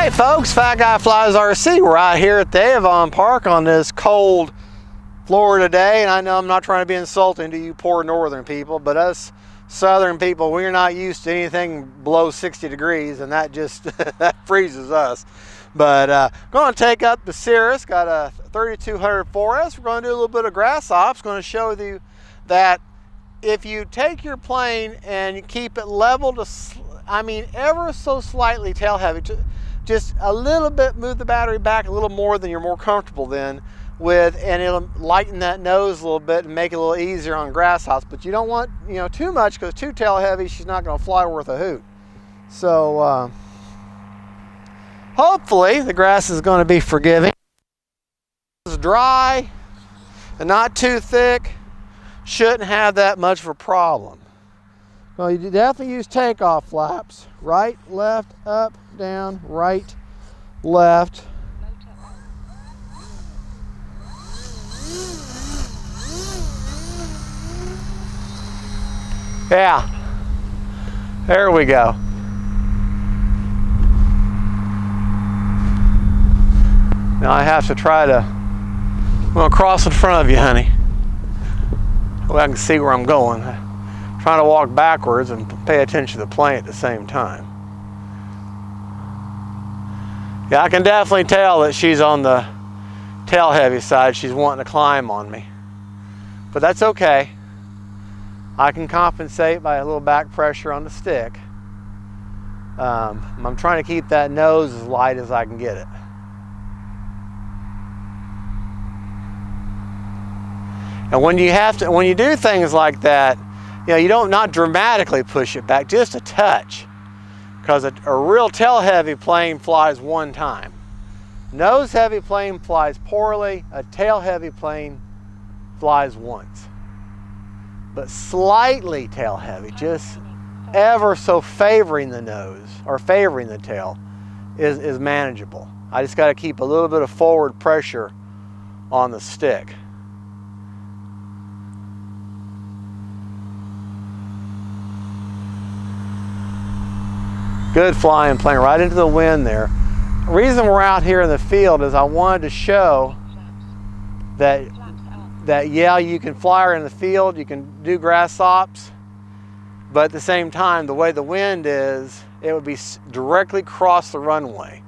Alright folks, Fat Guy Flies RC. We're out here at the Avon Park on this cold Florida day, and I know I'm not trying to be insulting to you poor northern people, but us southern people, we're not used to anything below 60 degrees, and that just that freezes us. But going to take up the Cirrus, got a 3200 4S. We're going to do a little bit of grass ops. Going to show you that if you take your plane and you keep it level to, ever so slightly tail heavy, just a little bit, move the battery back a little more than you're more comfortable then with, and it'll lighten that nose a little bit and make it a little easier on grass hops. But you don't want, too much, because too tail heavy, she's not going to fly worth a hoot. So hopefully the grass is going to be forgiving. It's dry and not too thick. Shouldn't have that much of a problem. Well, you definitely use takeoff flaps. Right, left, up, down, right, left. Yeah, there we go. Now I have to try to, I'm going to cross in front of you, honey. So I can see where I'm going. I'm trying to walk backwards and pay attention to the plane at the same time. Yeah, I can definitely tell that she's on the tail heavy side. She's wanting to climb on me. But that's okay. I can compensate by a little back pressure on the stick. I'm trying to keep that nose as light as I can get it. And when you do things like that, you don't not dramatically push it back, just a touch. Because a real tail heavy plane flies one time. Nose heavy plane flies poorly, a tail heavy plane flies once. But slightly tail heavy, just ever so favoring the nose or favoring the tail is manageable. I just got to keep a little bit of forward pressure on the stick. Good flying plane right into the wind there. The reason we're out here in the field is I wanted to show that yeah, you can fly her in the field, you can do grass ops, but at the same time, the way the wind is, it would be directly across the runway.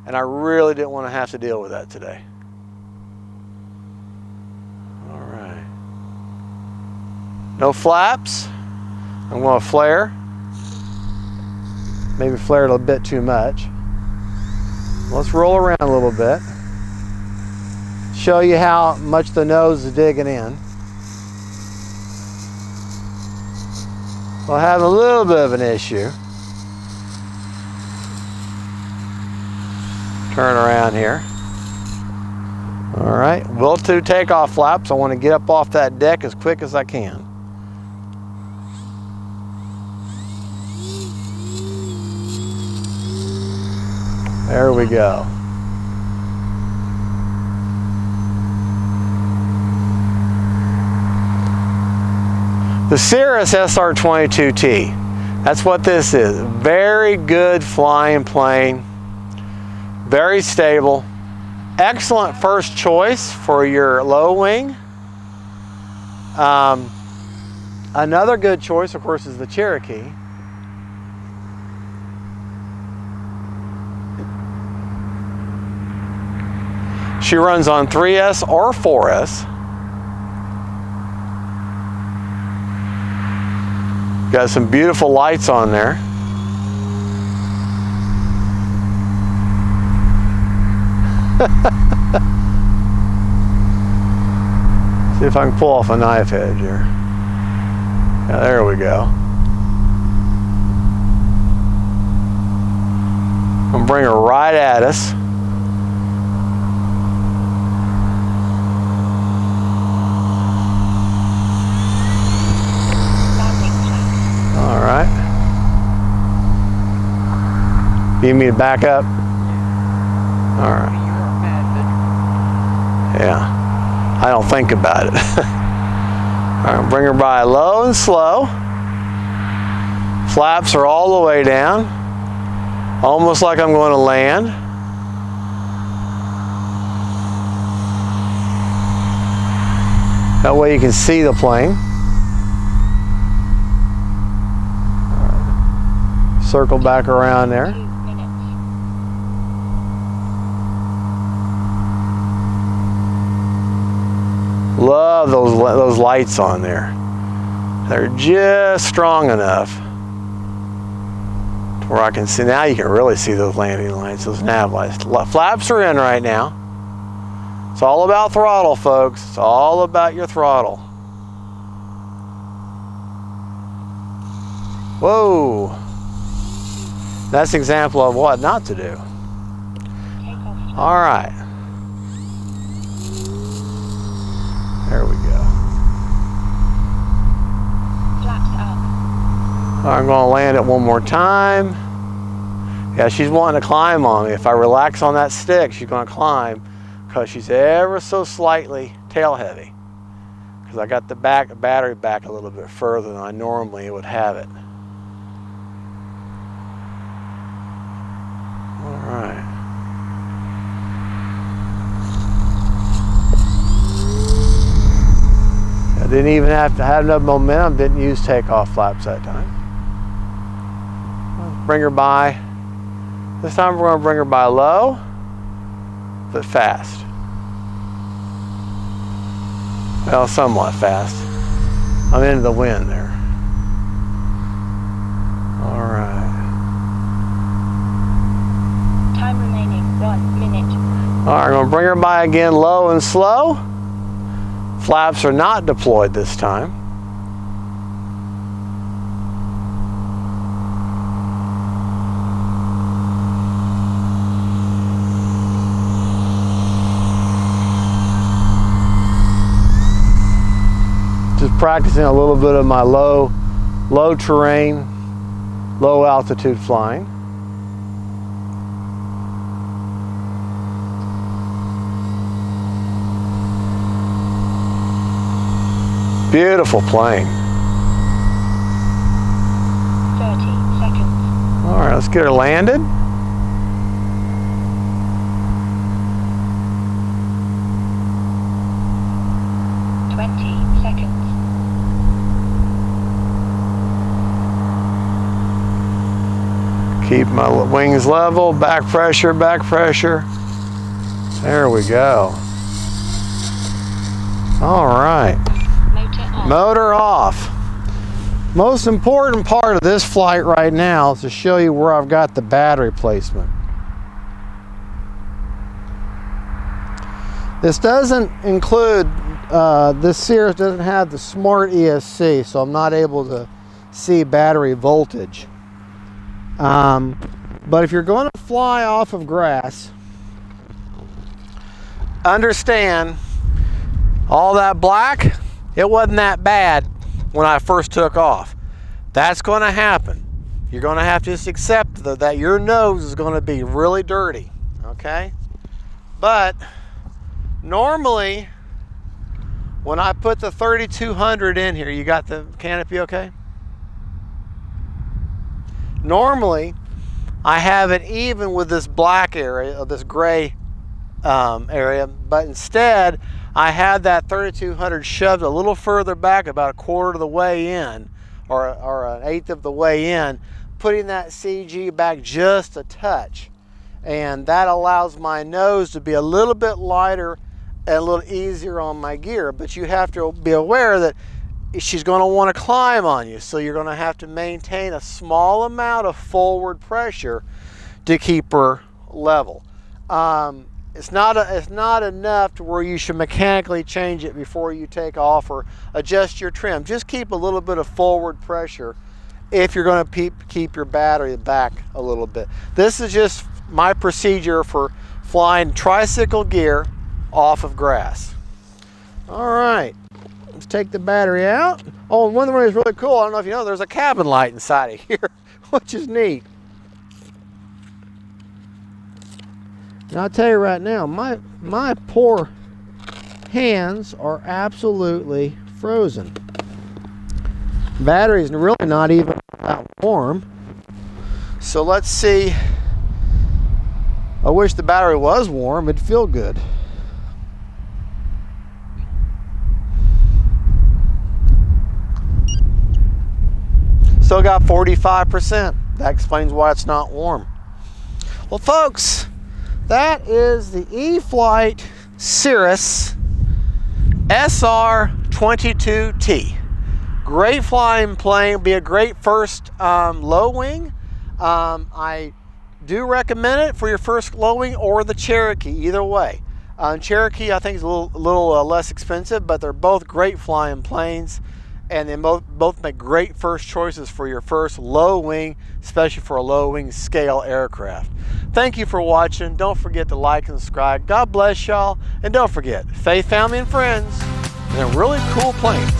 And I really didn't want to have to deal with that today. All right. No flaps. I'm going to flare. Maybe flare it a bit too much. Let's roll around a little bit. Show you how much the nose is digging in. We'll have a little bit of an issue. Turn around here. All right, we'll do takeoff flaps. I want to get up off that deck as quick as I can. There we go. The Cirrus SR22T. That's what this is. Very good flying plane. Very stable. Excellent first choice for your low wing. Another good choice, of course, is the Cherokee. She runs on 3S or 4S. Got some beautiful lights on there. See if I can pull off a knife edge here. Yeah, there we go. I'm gonna bring her right at us. All right. You need me to back up? All right. Yeah, I don't think about it. All right, bring her by low and slow. Flaps are all the way down. Almost like I'm going to land. That way you can see the plane. Circle back around there. Love those lights on there. They're just strong enough to where I can see. Now you can really see those landing lights, those nav lights. Flaps are in right now. It's all about throttle, folks. It's all about your throttle. Whoa. That's an example of what not to do. All right. There we go. Flaps up. I'm going to land it one more time. Yeah, she's wanting to climb on me. If I relax on that stick, she's going to climb because she's ever so slightly tail heavy. Because I got the battery back a little bit further than I normally would have it. All right. I didn't even have to have enough momentum, didn't use takeoff flaps that time. Let's bring her by. This time we're going to bring her by low, but fast. Well, somewhat fast. I'm into the wind there. All right. Time remaining 1 minute. All right, I'm going to bring her by again low and slow. Flaps are not deployed this time. Just practicing a little bit of my low terrain, low altitude flying. Beautiful plane. 30 seconds. All right, let's get her landed. Keep my wings level, back pressure, back pressure. There we go. All right. Motor off. Most important part of this flight right now is to show you where I've got the battery placement. This doesn't include, this Cirrus doesn't have the smart ESC, so I'm not able to see battery voltage. But if you're going to fly off of grass, understand all that black, it wasn't that bad when I first took off. That's going to happen. You're going to have to just accept that your nose is going to be really dirty, okay? But normally, when I put the 3200 in here, you got the canopy okay? Normally, I have it even with this black area, or this gray area, but instead, I had that 3200 shoved a little further back, about a quarter of the way in, or an eighth of the way in, putting that CG back just a touch. And that allows my nose to be a little bit lighter and a little easier on my gear. But you have to be aware that she's going to want to climb on you, so you're going to have to maintain a small amount of forward pressure to keep her level. It's not enough to where you should mechanically change it before you take off or adjust your trim. Just keep a little bit of forward pressure if you're going to keep your battery back a little bit. This is just my procedure for flying tricycle gear off of grass. All right, let's take the battery out. Oh, and one thing is really cool, I don't know if you know, there's a cabin light inside of here, which is neat. And I'll tell you right now, my poor hands are absolutely frozen. Battery's really not even that warm. So let's see I wish the battery was warm, it'd feel good. Still got 45%. That explains why it's not warm. Well, folks, that is the E-Flite Cirrus SR22T. Great flying plane, be a great first low wing. I do recommend it for your first low wing or the Cherokee, either way. Cherokee I think is a little less expensive, but they're both great flying planes, and they both make great first choices for your first low wing, especially for a low wing scale aircraft. Thank you for watching. Don't forget to like and subscribe. God bless y'all, and don't forget, faith, family, and friends, and they're really cool planes.